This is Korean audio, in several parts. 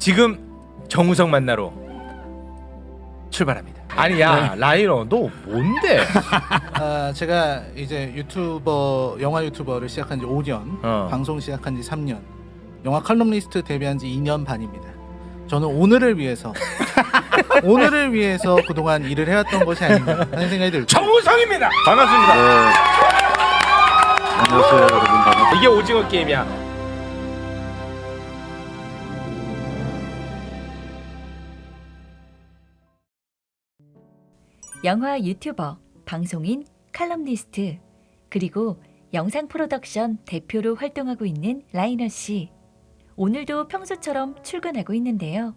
지금 정우성 만나러 출발합니다. 아니 야 라이너 너 뭔데? 제가 이제 영화 유튜버를 시작한 지 5년, 방송 시작한 지 3년, 영화 칼럼니스트 데뷔한 지 2년 반입니다. 저는 오늘을 위해서 그동안 일을 해왔던 것이 아닌가 하는 생각이 들고. 정우성입니다. 반갑습니다. 네. 안녕하세요 여러분 반갑습니다. 이게 오징어 게임이야. 영화 유튜버, 방송인, 칼럼니스트, 그리고 영상 프로덕션 대표로 활동하고 있는 라이너 씨. 오늘도 평소처럼 출근하고 있는데요.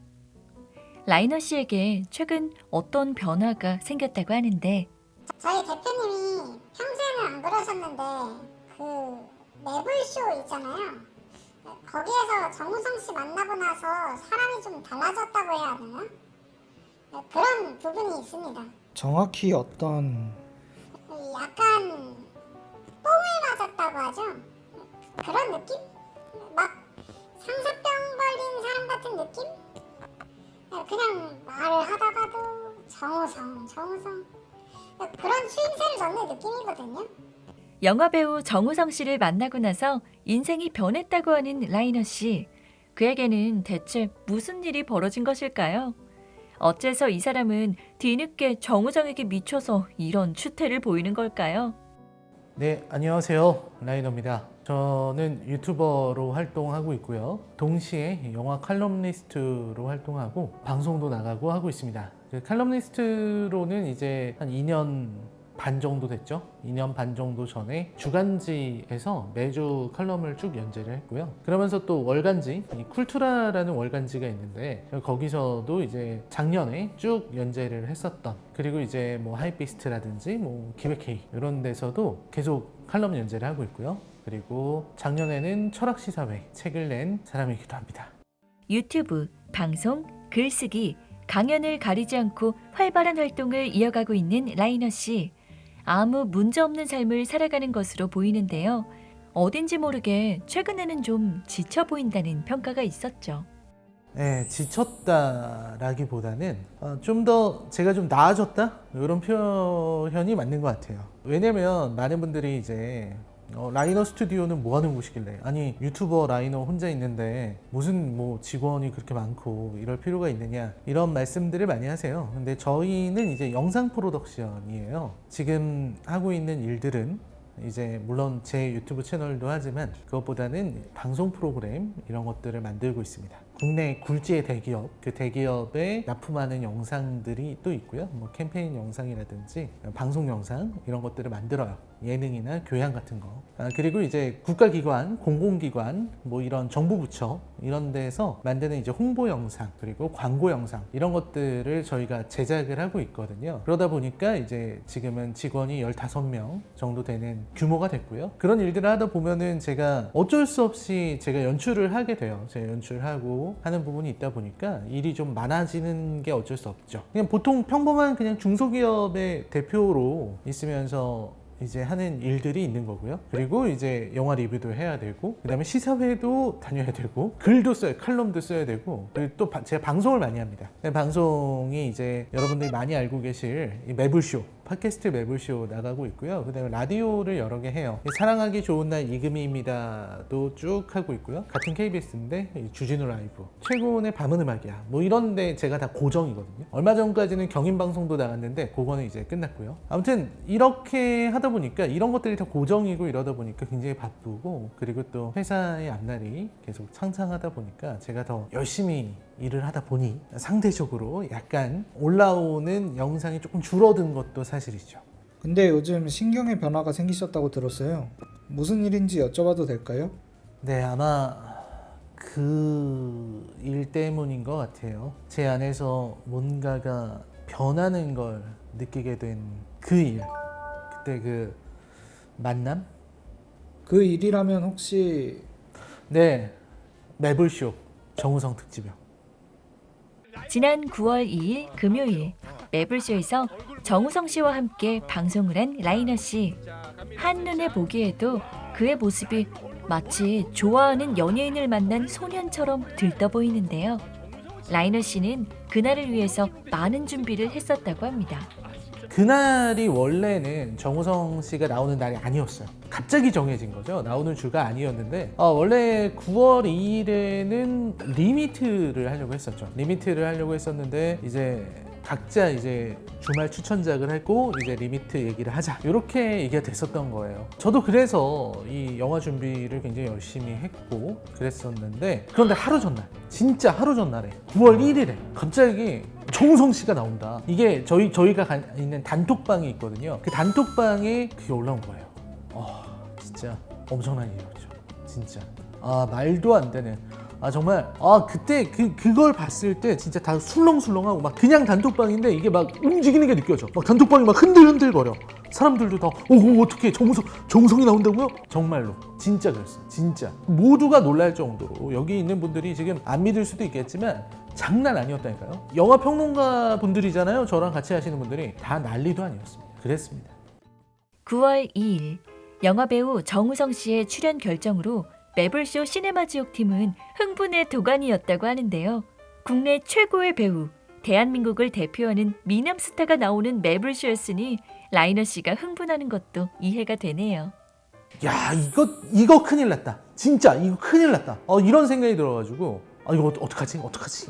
라이너 씨에게 최근 어떤 변화가 생겼다고 하는데 저희 대표님이 평소에는 안 그러셨는데 그 매불쇼 있잖아요. 거기에서 정우성 씨 만나고 나서 사람이 좀 달라졌다고 해야 하나요? 그런 부분이 있습니다. 정확히 어떤 약간 뽕을 맞았다고 하죠. 그런 느낌? 막 상사병 걸린 사람 같은 느낌? 그냥 말을 하다가도 정우성 그런 추임새를 넣는 느낌이거든요. 영화배우 정우성 씨를 만나고 나서 인생이 변했다고 하는 라이너 씨. 그에게는 대체 무슨 일이 벌어진 것일까요? 어째서 이 사람은 뒤늦게 정우성에게 미쳐서 이런 추태를 보이는 걸까요? 네, 안녕하세요. 라이너입니다. 저는 유튜버로 활동하고 있고요. 동시에 영화 칼럼니스트로 활동하고 방송도 나가고 하고 있습니다. 칼럼니스트로는 이제 한 2년 반 정도 됐죠. 2년 반 정도 전에 주간지에서 매주 칼럼을 쭉 연재를 했고요. 그러면서 또 월간지, 이 쿨투라라는 월간지가 있는데 거기서도 이제 작년에 쭉 연재를 했었던, 그리고 이제 뭐 하이피스트라든지 뭐 기획회의 이런 데서도 계속 칼럼 연재를 하고 있고요. 그리고 작년에는 철학시사회 책을 낸 사람이기도 합니다. 유튜브, 방송, 글쓰기, 강연을 가리지 않고 활발한 활동을 이어가고 있는 라이너 씨. 아무 문제 없는 삶을 살아가는 것으로 보이는데요. 어딘지 모르게 최근에는 좀 지쳐 보인다는 평가가 있었죠. 네, 지쳤다라기보다는 좀 더 제가 좀 나아졌다? 이런 표현이 맞는 것 같아요. 왜냐면 많은 분들이 이제 라이너 스튜디오는 뭐 하는 곳이길래, 아니 유튜버 라이너 혼자 있는데 무슨 뭐 직원이 그렇게 많고 이럴 필요가 있느냐, 이런 말씀들을 많이 하세요. 근데 저희는 이제 영상 프로덕션이에요. 지금 하고 있는 일들은 이제 물론 제 유튜브 채널도 하지만 그것보다는 방송 프로그램 이런 것들을 만들고 있습니다. 국내 굴지의 대기업, 그 대기업에 납품하는 영상들이 또 있고요. 뭐 캠페인 영상이라든지 방송 영상 이런 것들을 만들어요. 예능이나 교양 같은 거. 그리고 이제 국가기관, 공공기관, 뭐 이런 정부부처 이런 데서 만드는 이제 홍보 영상, 그리고 광고 영상 이런 것들을 저희가 제작을 하고 있거든요. 그러다 보니까 이제 지금은 직원이 15명 정도 되는 규모가 됐고요. 그런 일들을 하다 보면은 제가 어쩔 수 없이 제가 연출을 하게 돼요. 제가 연출하고 하는 부분이 있다 보니까 일이 좀 많아지는 게 어쩔 수 없죠. 그냥 보통 평범한 그냥 중소기업의 대표로 있으면서 이제 하는 일들이 있는 거고요. 그리고 이제 영화 리뷰도 해야 되고, 그 다음에 시사회도 다녀야 되고, 글도 써야, 칼럼도 써야 되고, 그리고 또 제가 방송을 많이 합니다. 방송이 이제 여러분들이 많이 알고 계실 이 매불쇼, 팟캐스트 매불쇼 나가고 있고요. 그 다음에 라디오를 여러 개 해요. 사랑하기 좋은 날 이금희입니다도 쭉 하고 있고요. 같은 KBS인데 주진우 라이브, 최고의 밤은 음악이야, 뭐 이런데 제가 다 고정이거든요. 얼마 전까지는 경인방송도 나갔는데 그거는 이제 끝났고요. 아무튼 이렇게 하다 보니까 이런 것들이 다 고정이고 이러다 보니까 굉장히 바쁘고, 그리고 또 회사의 앞날이 계속 창창하다 보니까 제가 더 열심히 일을 하다 보니 상대적으로 약간 올라오는 영상이 조금 줄어든 것도 사실이죠. 근데 요즘 신경의 변화가 생기셨다고 들었어요. 무슨 일인지 여쭤봐도 될까요? 네, 아마 그 일 때문인 것 같아요. 제 안에서 뭔가가 변하는 걸 느끼게 된 그 일, 그때 그 만남? 그 일이라면 혹시 네, 매불쇼 정우성 특집이요. 지난 9월 2일 금요일 매불쇼에서 정우성 씨와 함께 방송을 한 라이너 씨. 한눈에 보기에도 그의 모습이 마치 좋아하는 연예인을 만난 소년처럼 들떠 보이는데요. 라이너 씨는 그날을 위해서 많은 준비를 했었다고 합니다. 그날이 원래는 정우성 씨가 나오는 날이 아니었어요. 갑자기 정해진 거죠. 나오는 주가 아니었는데 원래 9월 2일에는 리미트를 하려고 했었죠. 리미트를 하려고 했었는데 이제 각자 이제 주말 추천작을 했고 이제 리미트 얘기를 하자 이렇게 얘기가 됐었던 거예요. 저도 그래서 이 영화 준비를 굉장히 열심히 했고 그랬었는데 그런데 하루 전날 진짜 하루 전날에 9월 1일에 갑자기 정우성 씨가 나온다. 이게 저희가 있는 단톡방이 있거든요. 그 단톡방에 그게 올라온 거예요. 진짜 엄청난 일이었죠. 진짜 말도 안 되는. 정말 그때 그걸 봤을 때 진짜 다 술렁술렁하고 막 그냥 단톡방인데 이게 막 움직이는 게 느껴져. 막 단톡방이 막 흔들흔들거려. 사람들도 다 어떻게 정우성이 나온다고요? 정말로 진짜 그랬어. 진짜 모두가 놀랄 정도로 여기 있는 분들이 지금 안 믿을 수도 있겠지만 장난 아니었다니까요. 영화 평론가 분들이잖아요. 저랑 같이 하시는 분들이 다 난리도 아니었습니다. 그랬습니다. 9월 2일 영화배우 정우성 씨의 출연 결정으로 매블쇼 시네마지옥 팀은 흥분의 도가니였다고 하는데요. 국내 최고의 배우, 대한민국을 대표하는 미남 스타가 나오는 매블쇼였으니 라이너 씨가 흥분하는 것도 이해가 되네요. 야 이거 큰일 났다. 진짜 이거 큰일 났다. 이런 생각이 들어가지고 이거 어떡하지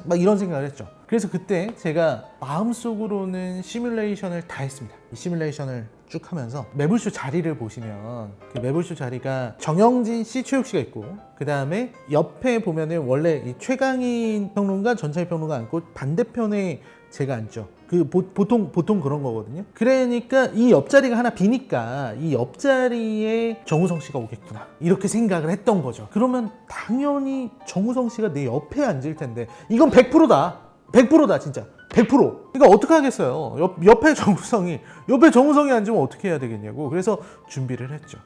막 이런 생각을 했죠. 그래서 그때 제가 마음속으로는 시뮬레이션을 다 했습니다. 이 시뮬레이션을 쭉 하면서 매불쇼 자리를 보시면 그 매불쇼 자리가 정영진 씨, 최욱 씨가 있고 그 다음에 옆에 보면은 원래 이 최강인 평론가, 전차희 평론가 앉고 반대편에 제가 앉죠. 보통 그런 거거든요. 그러니까 이 옆자리가 하나 비니까 이 옆자리에 정우성 씨가 오겠구나 이렇게 생각을 했던 거죠. 그러면 당연히 정우성 씨가 내 옆에 앉을 텐데 이건 100%다 진짜 100%. 그러니까 어떻게 하겠어요. 옆에 정우성이 앉으면 어떻게 해야 되겠냐고. 그래서 준비를 했죠.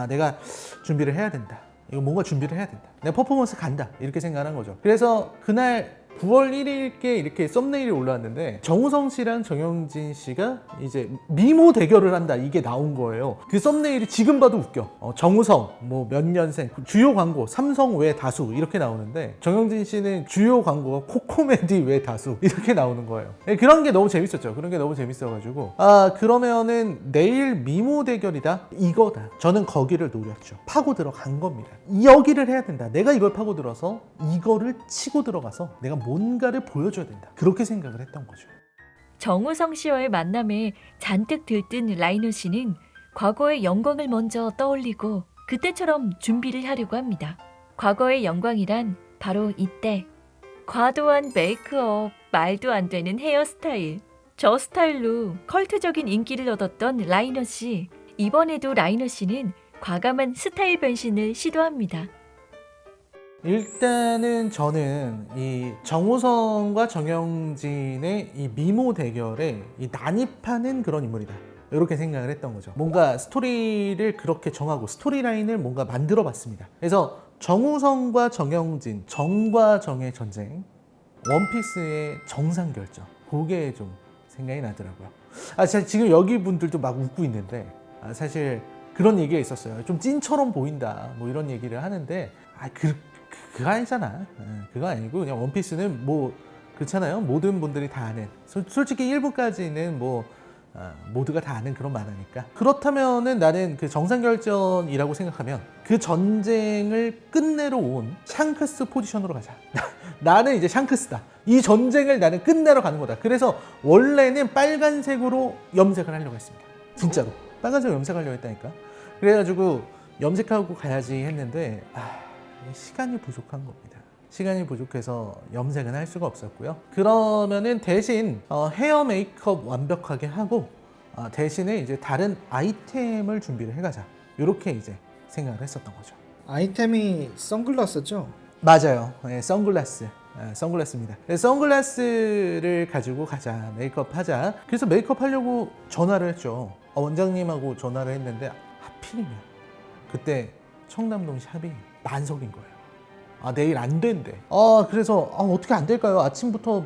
내가 준비를 해야 된다. 이거 뭔가 준비를 해야 된다. 내가 퍼포먼스 간다. 이렇게 생각한 거죠. 그래서 그날 9월 1일께 이렇게 썸네일이 올라왔는데 정우성 씨랑 정영진 씨가 이제 미모 대결을 한다 이게 나온 거예요. 그 썸네일이 지금 봐도 웃겨. 정우성 뭐 몇 년생 주요 광고 삼성 외 다수 이렇게 나오는데 정영진 씨는 주요 광고가 코코메디 외 다수 이렇게 나오는 거예요. 그런 게 너무 재밌었죠. 그런 게 너무 재밌어가지고 그러면은 내일 미모 대결이다 이거다. 저는 거기를 노렸죠. 파고 들어간 겁니다. 여기를 해야 된다. 내가 이걸 파고 들어서 이거를 치고 들어가서 내가 뭔가를 보여줘야 된다. 그렇게 생각을 했던 거죠. 정우성 씨와의 만남에 잔뜩 들뜬 라이너 씨는 과거의 영광을 먼저 떠올리고 그때처럼 준비를 하려고 합니다. 과거의 영광이란 바로 이때. 과도한 메이크업, 말도 안 되는 헤어스타일. 저 스타일로 컬트적인 인기를 얻었던 라이너 씨. 이번에도 라이너 씨는 과감한 스타일 변신을 시도합니다. 일단은 저는 이 정우성과 정영진의 이 미모 대결에 이 난입하는 그런 인물이다. 이렇게 생각을 했던 거죠. 뭔가 스토리를 그렇게 정하고 스토리라인을 뭔가 만들어 봤습니다. 그래서 정우성과 정영진, 정과 정의 전쟁, 원피스의 정상 결정. 그게 좀 생각이 나더라고요. 지금 여기 분들도 막 웃고 있는데 사실 그런 얘기가 있었어요. 좀 찐처럼 보인다. 뭐 이런 얘기를 하는데 그거 아니잖아. 그거 아니고 그냥 원피스는 뭐 그렇잖아요. 모든 분들이 다 아는. 솔직히 1부까지는 모두가 다 아는 그런 만화니까. 그렇다면은 나는 그 정상결전이라고 생각하면 그 전쟁을 끝내러 온 샹크스 포지션으로 가자. 나는 이제 샹크스다. 이 전쟁을 나는 끝내러 가는 거다. 그래서 원래는 빨간색으로 염색을 하려고 했습니다. 진짜로. 빨간색으로 염색하려고 했다니까. 그래가지고 염색하고 가야지 했는데 시간이 부족한 겁니다. 시간이 부족해서 염색은 할 수가 없었고요. 그러면은 대신 헤어 메이크업 완벽하게 하고 대신에 이제 다른 아이템을 준비를 해가자. 이렇게 이제 생각을 했었던 거죠. 아이템이 선글라스죠? 맞아요. 네, 선글라스입니다. 선글라스를 가지고 가자. 메이크업 하자. 그래서 메이크업 하려고 전화를 했죠. 원장님하고 전화를 했는데 하필이면 그때 청담동 샵이 만석인 거예요. 내일 안 된대. 그래서 어떻게 안 될까요? 아침부터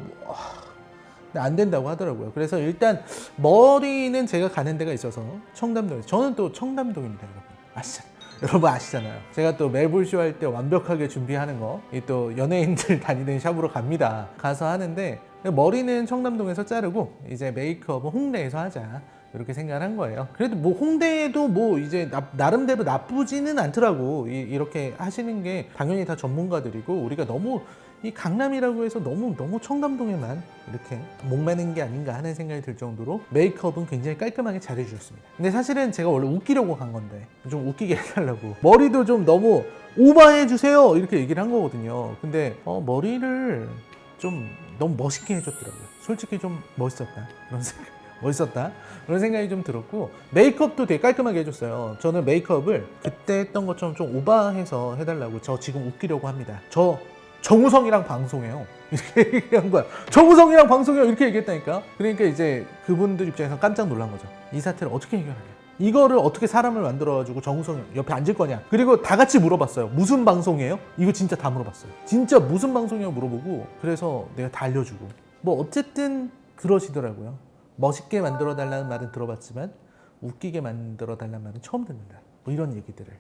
안 된다고 하더라고요. 그래서 일단 머리는 제가 가는 데가 있어서 청담동에. 저는 또 청담동입니다, 여러분. 아시죠? 여러분 아시잖아요. 제가 또 매불쇼 할 때 완벽하게 준비하는 거, 이 또 연예인들 다니는 샵으로 갑니다. 가서 하는데 머리는 청담동에서 자르고 이제 메이크업은 홍대에서 하자. 이렇게 생각을 한 거예요. 그래도 뭐 홍대에도 뭐 이제 나름대로 나쁘지는 않더라고. 이렇게 하시는 게 당연히 다 전문가들이고 우리가 너무 이 강남이라고 해서 너무 청담동에만 이렇게 목매는 게 아닌가 하는 생각이 들 정도로 메이크업은 굉장히 깔끔하게 잘 해주셨습니다. 근데 사실은 제가 원래 웃기려고 간 건데 좀 웃기게 해달라고 머리도 좀 너무 오버해 주세요 이렇게 얘기를 한 거거든요. 근데 머리를 좀 너무 멋있게 해줬더라고요. 솔직히 좀 멋있었다 그런 생각. 멋있었다 그런 생각이 좀 들었고 메이크업도 되게 깔끔하게 해줬어요. 저는 메이크업을 그때 했던 것처럼 좀 오버해서 해달라고 저 지금 웃기려고 합니다. 저 정우성이랑 방송해요 이렇게 얘기한 거야. 정우성이랑 방송해요 이렇게 얘기했다니까. 그러니까 이제 그분들 입장에서 깜짝 놀란 거죠. 이 사태를 어떻게 해결하냐, 이거를 어떻게 사람을 만들어가지고 정우성 옆에 앉을 거냐. 그리고 다 같이 물어봤어요. 무슨 방송이에요? 이거 진짜 다 물어봤어요. 진짜 무슨 방송이냐고 물어보고 그래서 내가 다 알려주고 뭐 어쨌든 그러시더라고요. 멋있게 만들어달라는 말은 들어봤지만 웃기게 만들어달라는 말은 처음 듣는다. 뭐 이런 얘기들을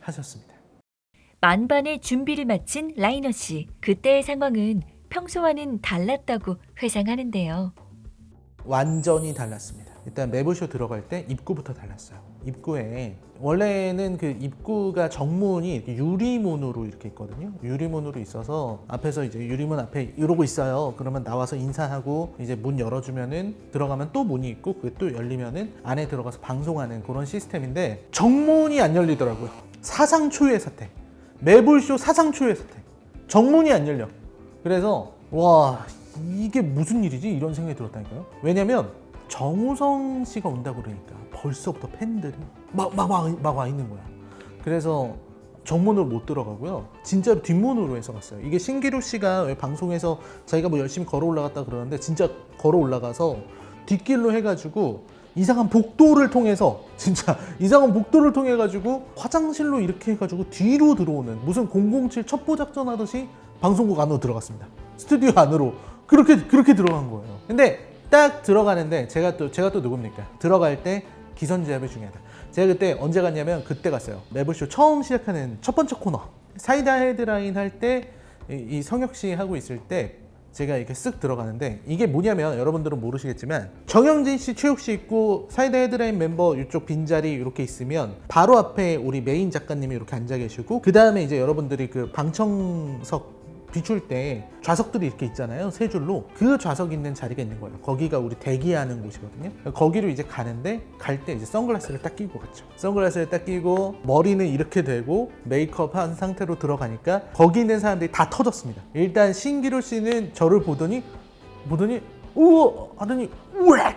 하셨습니다. 만반의 준비를 마친 라이너 씨. 그때의 상황은 평소와는 달랐다고 회상하는데요. 완전히 달랐습니다. 일단 매부쇼 들어갈 때 입구부터 달랐어요. 입구에 원래는 그 입구가 정문이 유리문으로 이렇게 있거든요. 유리문으로 있어서 앞에서 이제 유리문 앞에 이러고 있어요. 그러면 나와서 인사하고 이제 문 열어주면은 들어가면 또 문이 있고 그게 또 열리면은 안에 들어가서 방송하는 그런 시스템인데 정문이 안 열리더라고요. 사상 초유의 사태. 매불쇼 사상 초유의 사태. 정문이 안 열려. 그래서 와 이게 무슨 일이지? 이런 생각이 들었다니까요. 왜냐면 정우성 씨가 온다고 그러니까 벌써부터 팬들이 막 와 있는 거야. 그래서 정문으로 못 들어가고요. 진짜 뒷문으로 해서 갔어요. 이게 신기루 씨가 왜 방송에서 자기가 뭐 열심히 걸어 올라갔다 그러는데 진짜 걸어 올라가서 뒷길로 해가지고 이상한 복도를 통해서 진짜 이상한 복도를 통해 가지고 화장실로 이렇게 해가지고 뒤로 들어오는 무슨 007 첩보 작전 하듯이 방송국 안으로 들어갔습니다. 스튜디오 안으로 그렇게 들어간 거예요. 근데 딱 들어가는데 제가 또 누굽니까? 들어갈 때 기선제압이 중요하다. 제가 그때 언제 갔냐면 그때 갔어요. 매불쇼 처음 시작하는 첫 번째 코너 사이다 헤드라인 할 때 이 성혁 씨 하고 있을 때 제가 이렇게 쓱 들어가는데 이게 뭐냐면 여러분들은 모르시겠지만 정영진 씨, 최욱 씨 있고 사이다 헤드라인 멤버 이쪽 빈자리 이렇게 있으면 바로 앞에 우리 메인 작가님이 이렇게 앉아 계시고 그 다음에 이제 여러분들이 그 방청석 비출 때 좌석들이 이렇게 있잖아요. 세 줄로 그 좌석 있는 자리가 있는 거예요. 거기가 우리 대기하는 곳이거든요. 거기로 이제 가는데 갈 때 이제 선글라스를 딱 끼고 갔죠. 선글라스를 딱 끼고 머리는 이렇게 되고 메이크업 한 상태로 들어가니까 거기 있는 사람들이 다 터졌습니다. 일단 신기루 씨는 저를 보더니 우와 하더니 우엑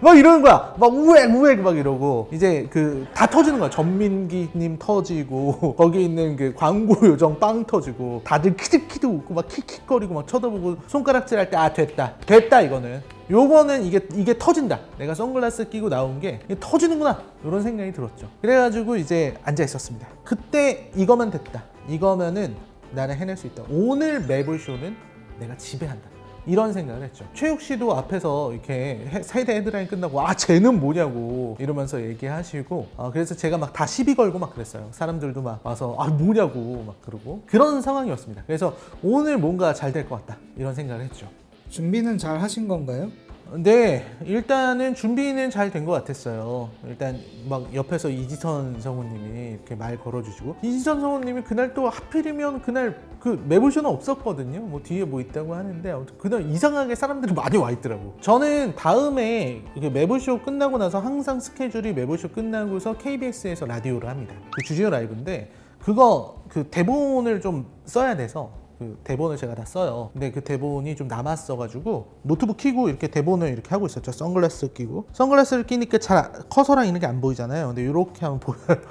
막 이러는 거야. 막 우엑 막 이러고 이제 그 다 터지는 거야. 전민기님 터지고 거기 있는 그 광고 요정 빵 터지고 다들 키득키득 웃고 막 킥킥거리고 막 쳐다보고 손가락질 할 때 아 됐다 이거는 요거는 이게 터진다. 내가 선글라스 끼고 나온 게 이게 터지는구나 이런 생각이 들었죠. 그래가지고 이제 앉아 있었습니다. 그때 이거면 됐다. 이거면은 나는 해낼 수 있다. 오늘 매불쇼는 내가 지배한다. 이런 생각을 했죠. 최욱 씨도 앞에서 이렇게 사이다 헤드라인 끝나고 아 쟤는 뭐냐고 이러면서 얘기하시고 그래서 제가 막 다 시비 걸고 막 그랬어요. 사람들도 막 와서 아 뭐냐고 막 그러고 그런 상황이었습니다. 그래서 오늘 뭔가 잘 될 것 같다 이런 생각을 했죠. 준비는 잘 하신 건가요? 네, 일단은 준비는 잘 된 것 같았어요. 일단 막 옆에서 이지선 성우님이 이렇게 말 걸어주시고 이지선 성우님이 그날 또 하필이면 그날 그 매불쇼는 없었거든요. 뭐 뒤에 뭐 있다고 하는데 아무튼 그날 이상하게 사람들이 많이 와 있더라고. 저는 다음에 매불쇼 끝나고 나서 항상 스케줄이 매불쇼 끝나고서 KBS에서 라디오를 합니다. 그 주진우 라이브인데 그거 그 대본을 좀 써야 돼서 그 대본을 제가 다 써요. 근데 그 대본이 좀 남았어가지고 노트북 켜고 이렇게 대본을 이렇게 하고 있었죠. 선글라스 끼고 선글라스를 끼니까 잘 커서랑 이런 게 안 보이잖아요. 근데 이렇게 하면 보여요.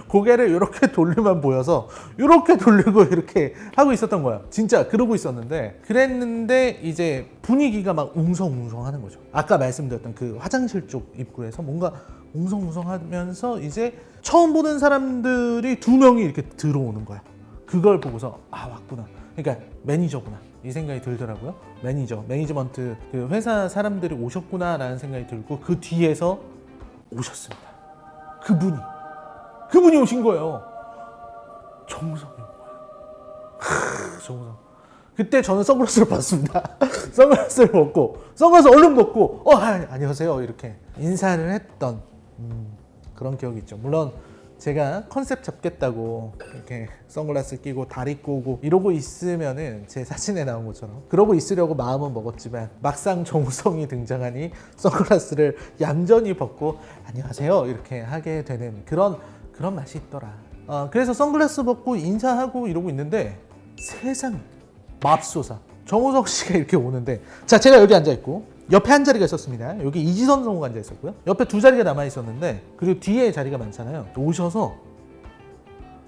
고개를 이렇게 돌리면 보여서 이렇게 돌리고 이렇게 하고 있었던 거야. 진짜 그러고 있었는데 그랬는데 이제 분위기가 막 웅성웅성하는 거죠. 아까 말씀드렸던 그 화장실 쪽 입구에서 뭔가 웅성웅성하면서 이제 처음 보는 사람들이 2명이 이렇게 들어오는 거야. 그걸 보고서 아 왔구나. 그러니까 매니저구나 이 생각이 들더라고요. 매니지먼트 그 회사 사람들이 오셨구나라는 생각이 들고 그 뒤에서 오셨습니다. 그분이 오신 거예요. 정우성이 온 거예요. 정우성. 그때 저는 선글라스를 봤습니다. 선글라스를 벗고 선글라스 얼른 벗고 안녕하세요 이렇게 인사를 했던 그런 기억이 있죠. 물론 제가 컨셉 잡겠다고 이렇게 선글라스 끼고 다리 꼬고 이러고 있으면은 제 사진에 나온 것처럼 그러고 있으려고 마음은 먹었지만 막상 정우성이 등장하니 선글라스를 얌전히 벗고 안녕하세요 이렇게 하게 되는 그런 맛이 있더라. 그래서 선글라스 벗고 인사하고 이러고 있는데 세상 맙소사 정우성 씨가 이렇게 오는데 자 제가 여기 앉아 있고 옆에 한 자리가 있었습니다. 여기 이지선 성우가 앉아 있었고요. 옆에 두 자리가 남아 있었는데 그리고 뒤에 자리가 많잖아요. 오셔서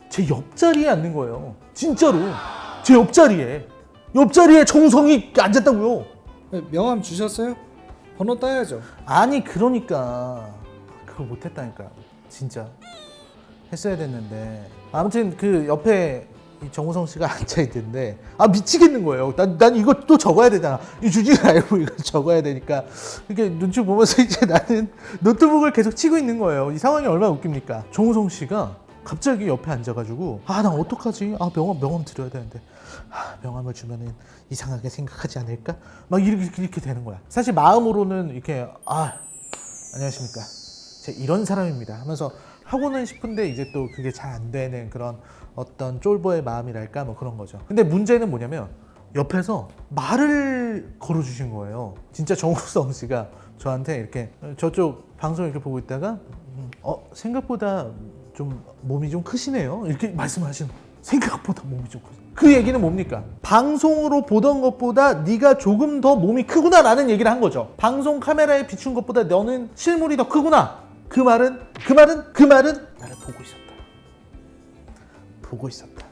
제 옆자리에 앉는 거예요. 진짜로 제 옆자리에 정우성이 앉았다고요. 명함 주셨어요? 번호 따야죠. 아니 그러니까 그걸 못했다니까. 진짜 했어야 됐는데 아무튼 그 옆에 이 정우성 씨가 앉아있는데 미치겠는 거예요. 난 이거 또 적어야 되잖아. 이 주제를 알고 이거 적어야 되니까 이렇게 눈치 보면서 이제 나는 노트북을 계속 치고 있는 거예요. 이 상황이 얼마나 웃깁니까? 정우성 씨가 갑자기 옆에 앉아가지고 나 어떡하지? 명함 드려야 되는데 명함을 주면은 이상하게 생각하지 않을까? 막 이렇게 되는 거야. 사실 마음으로는 이렇게 안녕하십니까? 제가 이런 사람입니다 하면서 하고는 싶은데 이제 또 그게 잘 안 되는 그런 어떤 쫄보의 마음이랄까 뭐 그런 거죠. 근데 문제는 뭐냐면 옆에서 말을 걸어주신 거예요. 진짜 정우성 씨가 저한테 이렇게 저쪽 방송을 이렇게 보고 있다가 생각보다 좀 몸이 좀 크시네요 이렇게 말씀하시는 거예요. 생각보다 몸이 좀 크시네요. 그 얘기는 뭡니까? 방송으로 보던 것보다 네가 조금 더 몸이 크구나 라는 얘기를 한 거죠. 방송 카메라에 비춘 것보다 너는 실물이 더 크구나. 그 말은 나를 보고 있었다.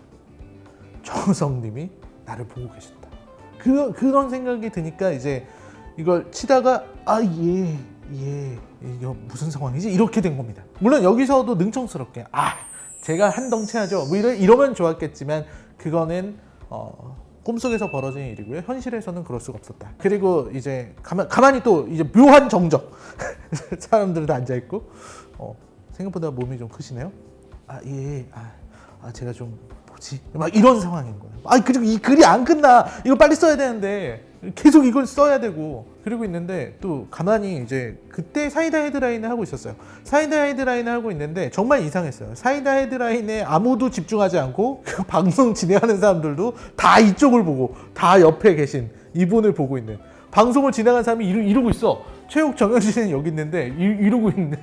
정우성님이 나를 보고 계셨다. 그런 생각이 드니까 이제 이걸 치다가 이거 무슨 상황이지? 이렇게 된 겁니다. 물론 여기서도 능청스럽게 제가 한덩치하죠. 뭐 이러면 좋았겠지만 그거는 꿈속에서 벌어진 일이고요. 현실에서는 그럴 수가 없었다. 그리고 이제 가만히 또 이제 묘한 정적 사람들도 앉아 있고 생각보다 몸이 좀 크시네요. 제가 좀 뭐지? 막 이런 상황인 거예요. 그리고 이 글이 안 끝나. 이거 빨리 써야 되는데 계속 이걸 써야 되고 그러고 있는데 또 가만히 이제 그때 사이다 헤드라인을 하고 있었어요. 사이다 헤드라인을 하고 있는데 정말 이상했어요. 사이다 헤드라인에 아무도 집중하지 않고 그 방송 진행하는 사람들도 다 이쪽을 보고 다 옆에 계신 이분을 보고 있는 방송을 진행하는 사람이 이러고 있어. 최욱 정영진은 여기 있는데 이러고 있는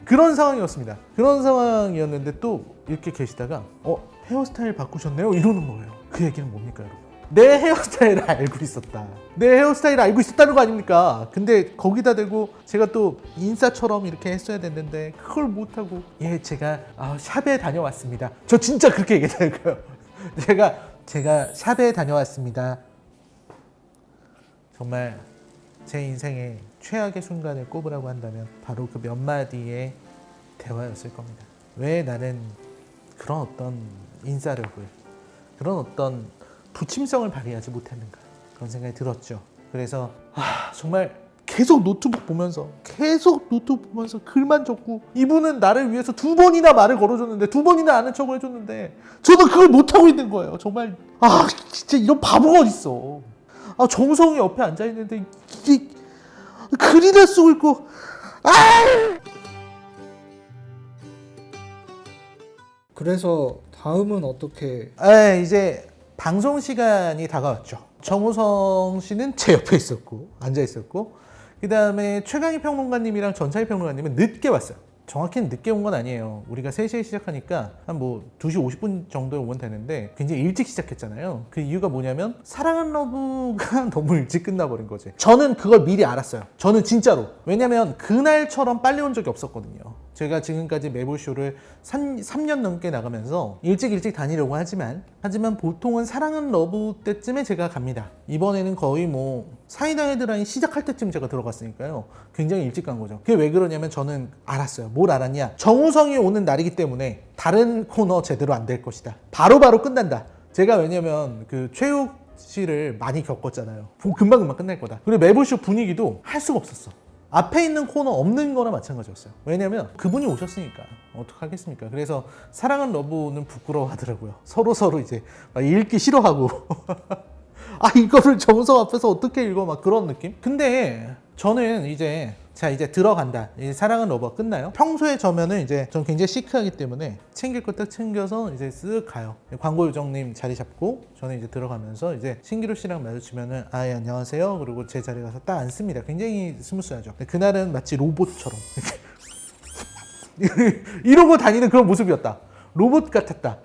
그런 상황이었습니다. 그런 상황이었는데 또 이렇게 계시다가 헤어스타일 바꾸셨네요 이러는 거예요. 그 얘기는 뭡니까 여러분? 내 헤어스타일을 알고 있었다. 내 헤어스타일을 알고 있었다는 거 아닙니까? 근데 거기다 대고 제가 또 인싸처럼 이렇게 했어야 됐는데 그걸 못하고 제가 샵에 다녀왔습니다. 저 진짜 그렇게 얘기했다는 거예요. 제가 샵에 다녀왔습니다. 정말 제 인생의 최악의 순간을 꼽으라고 한다면 바로 그 몇 마디의 대화였을 겁니다. 왜 나는 그런 어떤 인싸력을 그런 어떤 부침성을 발휘하지 못했는가 그런 생각이 들었죠. 그래서 정말 계속 노트북 보면서 글만 적고 이분은 나를 위해서 2번이나 말을 걸어줬는데 2번이나 아는 척을 해줬는데 저도 그걸 못하고 있는 거예요. 정말 진짜 이런 바보가 어딨어. 정우성이 옆에 앉아있는데 이게 글이나 쓰고 있고 그래서 다음은 어떻게? 이제 방송 시간이 다가왔죠. 정우성 씨는 제 옆에 있었고 앉아 있었고 그 다음에 최강희 평론가님이랑 전차희 평론가님은 늦게 왔어요. 정확히는 늦게 온 건 아니에요. 우리가 3시에 시작하니까 한 2시 50분 정도에 오면 되는데 굉장히 일찍 시작했잖아요. 그 이유가 뭐냐면 사랑은 러브가 너무 일찍 끝나버린 거지. 저는 그걸 미리 알았어요. 저는 진짜로. 왜냐면 그날처럼 빨리 온 적이 없었거든요. 제가 지금까지 매불쇼를 3년 넘게 나가면서 일찍 다니려고 하지만 보통은 사랑은 러브 때쯤에 제가 갑니다. 이번에는 거의 사이다 헤드라인 시작할 때쯤 제가 들어갔으니까요. 굉장히 일찍 간 거죠. 그게 왜 그러냐면 저는 알았어요. 뭘 알았냐? 정우성이 오는 날이기 때문에 다른 코너 제대로 안 될 것이다. 바로바로 끝난다. 제가 왜냐면 그 최욱 씨를 많이 겪었잖아요. 금방금방 끝날 거다. 그리고 매불쇼 분위기도 할 수가 없었어. 앞에 있는 코너 없는 거나 마찬가지였어요. 왜냐면 그분이 오셨으니까 어떡하겠습니까. 그래서 사랑은 러브는 부끄러워하더라고요. 서로 이제 막 읽기 싫어하고 아 이거를 정우성 앞에서 어떻게 읽어 막 그런 느낌. 근데 저는 이제 자 이제 들어간다. 이제 사랑은 러브가 끝나요. 평소에 저면은 이제 전 굉장히 시크하기 때문에 챙길 거 딱 챙겨서 이제 쓱 가요. 광고 요정님 자리 잡고 저는 이제 들어가면서 이제 신기루 씨랑 마주치면은 아 예, 안녕하세요. 그리고 제 자리 가서 딱 앉습니다. 굉장히 스무스하죠. 근데 그날은 마치 로봇처럼 이러고 다니는 그런 모습이었다. 로봇 같았다.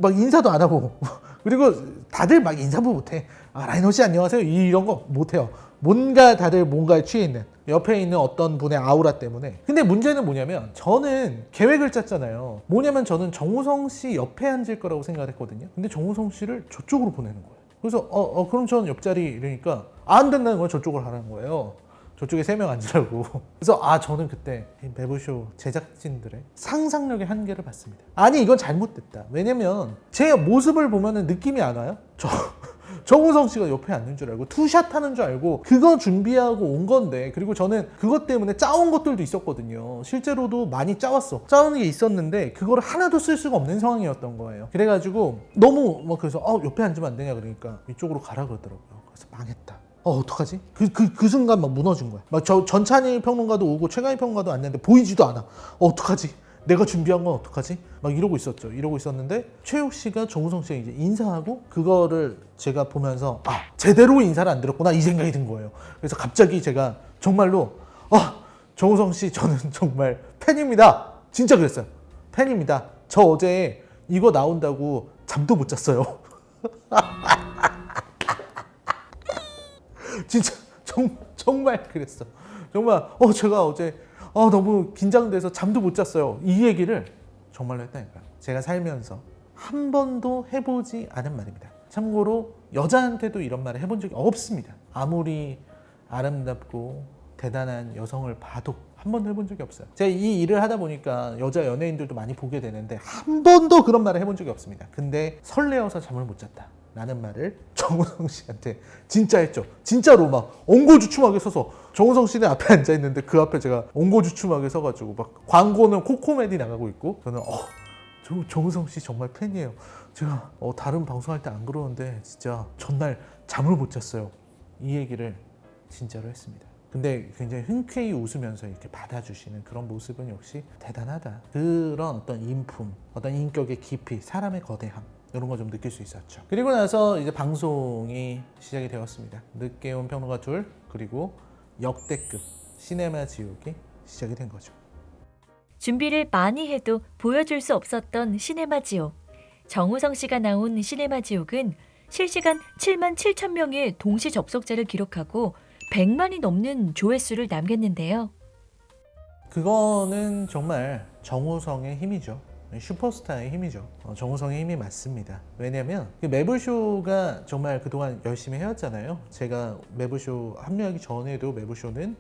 막 인사도 안 하고 그리고 다들 막 인사도 못해. 아, 라이너 씨 안녕하세요. 이런 거 못해요. 뭔가 다들 뭔가에 취해 있는 옆에 있는 어떤 분의 아우라 때문에. 근데 문제는 뭐냐면 저는 계획을 짰잖아요. 뭐냐면 저는 정우성 씨 옆에 앉을 거라고 생각을 했거든요. 근데 정우성 씨를 저쪽으로 보내는 거예요. 그래서 그럼 저는 옆자리 이러니까 안 된다는 거예요. 저쪽으로 하라는 거예요. 저쪽에 3명 앉으라고. 그래서 저는 그때 매부쇼 제작진들의 상상력의 한계를 봤습니다. 아니 이건 잘못됐다. 왜냐면 제 모습을 보면은 느낌이 안 와요. 정우성 씨가 옆에 앉는 줄 알고 투샷 하는 줄 알고 그거 준비하고 온 건데, 그리고 저는 그것 때문에 짜온 것들도 있었거든요. 실제로도 많이 짜왔어. 짜온 게 있었는데 그거를 하나도 쓸 수가 없는 상황이었던 거예요. 그래가지고 너무 그래서 옆에 앉으면 안 되냐 그러니까 이쪽으로 가라 그러더라고요. 그래서 망했다. 어떡하지? 그 순간 막 무너진 거야. 막 전찬일 평론가도 오고 최강희 평론가도 왔는데 보이지도 않아. 어떡하지? 내가 준비한 건 어떡하지? 막 이러고 있었죠. 이러고 있었는데 최욱 씨가 정우성 씨가 이제 인사하고 그거를 제가 보면서 제대로 인사를 안 드렸구나 이 생각이 든 거예요. 그래서 갑자기 제가 정말로 정우성 씨 저는 정말 팬입니다. 진짜 그랬어요. 팬입니다. 저 어제 이거 나온다고 잠도 못 잤어요. 진짜 정말 그랬어. 정말 제가 어제 너무 긴장돼서 잠도 못 잤어요. 이 얘기를 정말로 했다니까요. 제가 살면서 한 번도 해보지 않은 말입니다. 참고로 여자한테도 이런 말을 해본 적이 없습니다. 아무리 아름답고 대단한 여성을 봐도 한 번도 해본 적이 없어요. 제가 이 일을 하다 보니까 여자 연예인들도 많이 보게 되는데 한 번도 그런 말을 해본 적이 없습니다. 근데 설레어서 잠을 못 잤다 라는 말을 정우성 씨한테 진짜 했죠. 진짜로 막 엉거주춤하게 서서 정우성 씨는 앞에 앉아있는데 그 앞에 제가 엉거주춤하게 서가지고 막 광고는 코코메디 나가고 있고 저는 정우성 씨 정말 팬이에요. 제가 다른 방송할 때 안 그러는데 진짜 전날 잠을 못 잤어요. 이 얘기를 진짜로 했습니다. 근데 굉장히 흔쾌히 웃으면서 이렇게 받아주시는 그런 모습은 역시 대단하다. 그런 어떤 인품, 어떤 인격의 깊이, 사람의 거대함 이런 거 좀 느낄 수 있었죠. 그리고 나서 이제 방송이 시작이 되었습니다. 늦게 온 평론가 둘, 그리고 역대급 시네마 지옥이 시작이 된 거죠. 준비를 많이 해도 보여줄 수 없었던 시네마 지옥. 정우성 씨가 나온 시네마 지옥은 실시간 7만 7천 명의 동시 접속자를 기록하고 100만이 넘는 조회수를 남겼는데요. 그거는 정말 정우성의 힘이죠. 슈퍼스타의 힘이죠. 정우성의 힘이 맞습니다. 왜냐면 매불쇼가 정말 그동안 열심히 해왔잖아요. 제가 매불쇼 합류하기 전에도 매불쇼는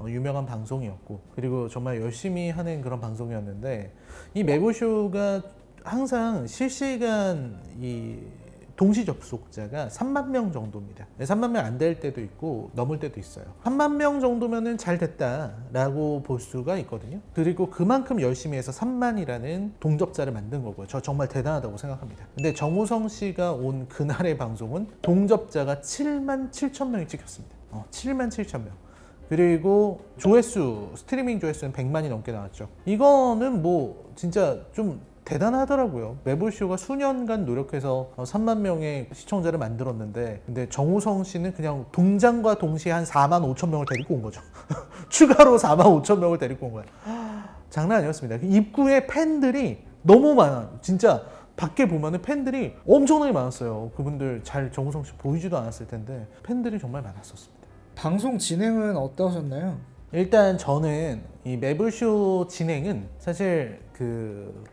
유명한 방송이었고, 그리고 정말 열심히 하는 그런 방송이었는데, 이 매불쇼가 항상 실시간 동시 접속자가 3만 명 정도입니다. 3만 명 안 될 때도 있고 넘을 때도 있어요. 3만 명 정도면은 잘 됐다라고 볼 수가 있거든요. 그리고 그만큼 열심히 해서 3만이라는 동접자를 만든 거고요. 저 정말 대단하다고 생각합니다. 근데 정우성 씨가 온 그날의 방송은 동접자가 7만 7천 명이 찍혔습니다. 7만 7천 명. 그리고 스트리밍 조회수는 100만이 넘게 나왔죠. 이거는 진짜 좀 대단하더라고요. 매불쇼가 수년간 노력해서 3만 명의 시청자를 만들었는데, 근데 정우성 씨는 그냥 동장과 동시에 한 4만 5천 명을 데리고 온 거죠. 추가로 4만 5천 명을 데리고 온 거예요. 장난 아니었습니다. 입구에 팬들이 너무 많아. 진짜 밖에 보면은 팬들이 엄청나게 많았어요. 그분들 잘 정우성 씨 보이지도 않았을 텐데 팬들이 정말 많았었습니다. 방송 진행은 어떠셨나요? 일단 저는 이 매불쇼 진행은 사실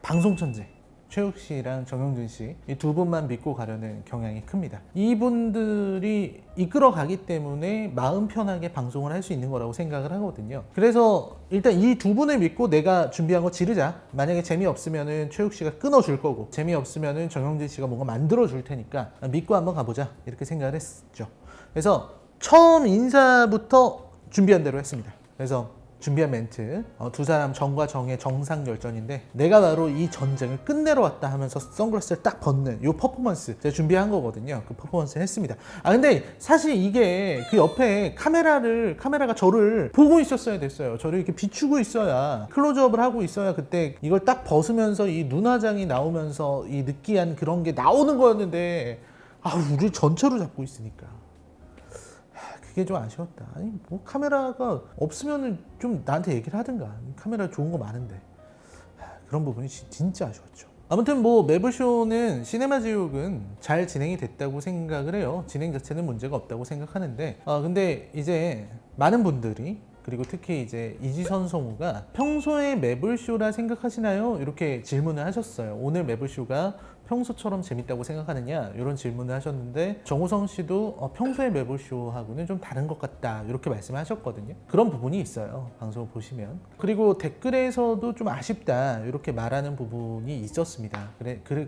방송 천재 최욱 씨랑 정영준 씨 이 두 분만 믿고 가려는 경향이 큽니다. 이분들이 이끌어 가기 때문에 마음 편하게 방송을 할 수 있는 거라고 생각을 하거든요. 그래서 일단 이 두 분을 믿고 내가 준비한 거 지르자. 만약에 재미없으면은 최욱 씨가 끊어줄 거고, 재미없으면은 정영준 씨가 뭔가 만들어 줄 테니까 믿고 한번 가보자 이렇게 생각을 했죠. 그래서 처음 인사부터 준비한 대로 했습니다. 그래서 준비한 멘트, 두 사람 정과 정의 정상 결전인데 내가 바로 이 전쟁을 끝내러 왔다 하면서 선글라스를 딱 벗는 이 퍼포먼스 제가 준비한 거거든요. 그 퍼포먼스를 했습니다. 근데 사실 이게 그 옆에 카메라가 저를 보고 있었어야 됐어요. 저를 이렇게 비추고 있어야, 클로즈업을 하고 있어야 그때 이걸 딱 벗으면서 이 눈화장이 나오면서 이 느끼한 그런 게 나오는 거였는데 우리 전체로 잡고 있으니까 그게 좀 아쉬웠다. 아니 뭐 카메라가 없으면은 좀 나한테 얘기를 하든가. 카메라 좋은 거 많은데. 그런 부분이 진짜 아쉬웠죠. 아무튼 뭐 매블쇼는 시네마지옥은 잘 진행이 됐다고 생각을 해요. 진행 자체는 문제가 없다고 생각하는데 근데 이제 많은 분들이, 그리고 특히 이제 이지선 성우가 평소에 매블쇼라 생각하시나요? 이렇게 질문을 하셨어요. 오늘 매블쇼가 평소처럼 재밌다고 생각하느냐? 이런 질문을 하셨는데 정우성 씨도 평소의 매블쇼하고는 좀 다른 것 같다 이렇게 말씀하셨거든요. 그런 부분이 있어요. 방송을 보시면. 그리고 댓글에서도 좀 아쉽다 이렇게 말하는 부분이 있었습니다.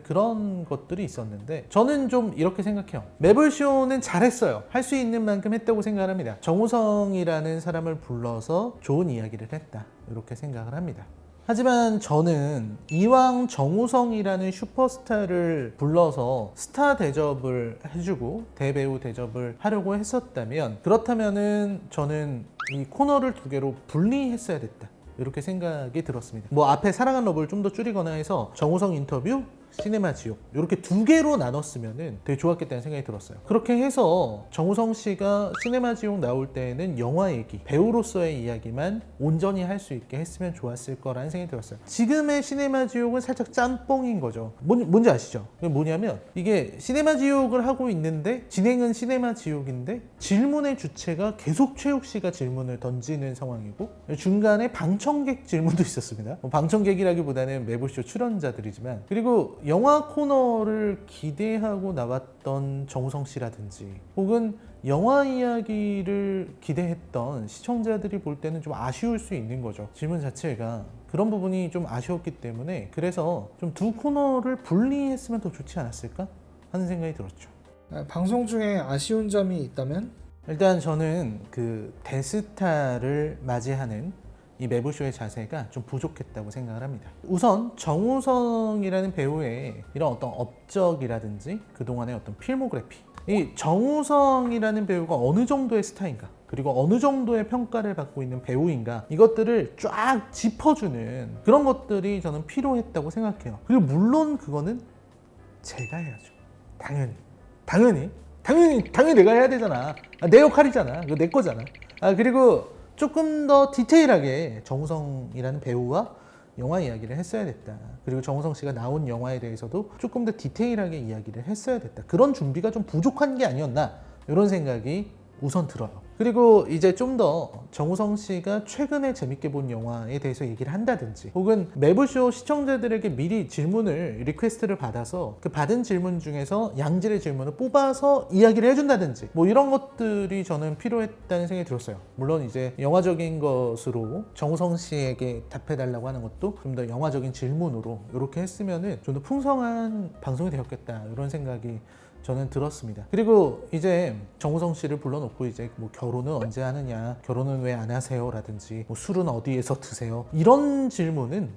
그런 것들이 있었는데 저는 좀 이렇게 생각해요. 매블쇼는 잘했어요. 할 수 있는 만큼 했다고 생각합니다. 정우성이라는 사람을 불러서 좋은 이야기를 했다 이렇게 생각을 합니다. 하지만 저는 이왕 정우성이라는 슈퍼스타를 불러서 스타 대접을 해주고 대배우 대접을 하려고 했었다면, 그렇다면은 저는 이 코너를 두 개로 분리했어야 됐다 이렇게 생각이 들었습니다. 뭐 앞에 사랑한 러브를 좀 더 줄이거나 해서 정우성 인터뷰, 시네마 지옥 이렇게 두 개로 나눴으면 되게 좋았겠다는 생각이 들었어요. 그렇게 해서 정우성 씨가 시네마 지옥 나올 때에는 영화 얘기, 배우로서의 이야기만 온전히 할 수 있게 했으면 좋았을 거라는 생각이 들었어요. 지금의 시네마 지옥은 살짝 짬뽕인 거죠. 뭔지 아시죠? 뭐냐면 이게 시네마 지옥을 하고 있는데 진행은 시네마 지옥인데 질문의 주체가 계속 최욱 씨가 질문을 던지는 상황이고 중간에 방청객 질문도 있었습니다. 방청객이라기보다는 매블쇼 출연자들이지만, 그리고 영화 코너를 기대하고 나왔던 정우성 씨라든지 혹은 영화 이야기를 기대했던 시청자들이 볼 때는 좀 아쉬울 수 있는 거죠. 질문 자체가 그런 부분이 좀 아쉬웠기 때문에, 그래서 좀 두 코너를 분리했으면 더 좋지 않았을까 하는 생각이 들었죠. 방송 중에 아쉬운 점이 있다면? 일단 저는 그 대스타를 맞이하는 이 매블쇼의 자세가 좀 부족했다고 생각을 합니다. 우선 정우성이라는 배우의 이런 어떤 업적이라든지 그동안의 어떤 필모그래피, 이 정우성이라는 배우가 어느 정도의 스타인가, 그리고 어느 정도의 평가를 받고 있는 배우인가, 이것들을 쫙 짚어주는 그런 것들이 저는 필요했다고 생각해요. 그리고 물론 그거는 제가 해야죠. 당연히 내가 해야 되잖아. 내 역할이잖아. 그거 내 거잖아. 그리고 조금 더 디테일하게 정우성이라는 배우와 영화 이야기를 했어야 됐다. 그리고 정우성 씨가 나온 영화에 대해서도 조금 더 디테일하게 이야기를 했어야 됐다. 그런 준비가 좀 부족한 게 아니었나, 이런 생각이 우선 들어요. 그리고 이제 좀 더 정우성 씨가 최근에 재밌게 본 영화에 대해서 얘기를 한다든지, 혹은 매블쇼 시청자들에게 미리 질문을, 리퀘스트를 받아서 그 받은 질문 중에서 양질의 질문을 뽑아서 이야기를 해준다든지, 뭐 이런 것들이 저는 필요했다는 생각이 들었어요. 물론 이제 영화적인 것으로 정우성 씨에게 답해달라고 하는 것도 좀 더 영화적인 질문으로 이렇게 했으면은 좀 더 풍성한 방송이 되었겠다, 이런 생각이 저는 들었습니다. 그리고 이제 정우성 씨를 불러놓고 이제 뭐 결혼은 언제 하느냐, 결혼은 왜 안 하세요? 라든지 뭐 술은 어디에서 드세요? 이런 질문은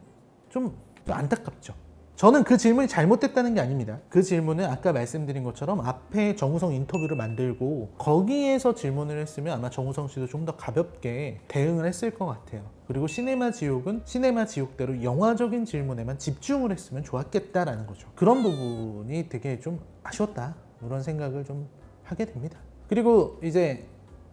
좀 안타깝죠. 저는 그 질문이 잘못됐다는 게 아닙니다. 그 질문은 아까 말씀드린 것처럼 앞에 정우성 인터뷰를 만들고 거기에서 질문을 했으면 아마 정우성 씨도 좀 더 가볍게 대응을 했을 것 같아요. 그리고 시네마 지옥은 시네마 지옥대로 영화적인 질문에만 집중을 했으면 좋았겠다라는 거죠. 그런 부분이 되게 좀 아쉬웠다, 이런 생각을 좀 하게 됩니다. 그리고 이제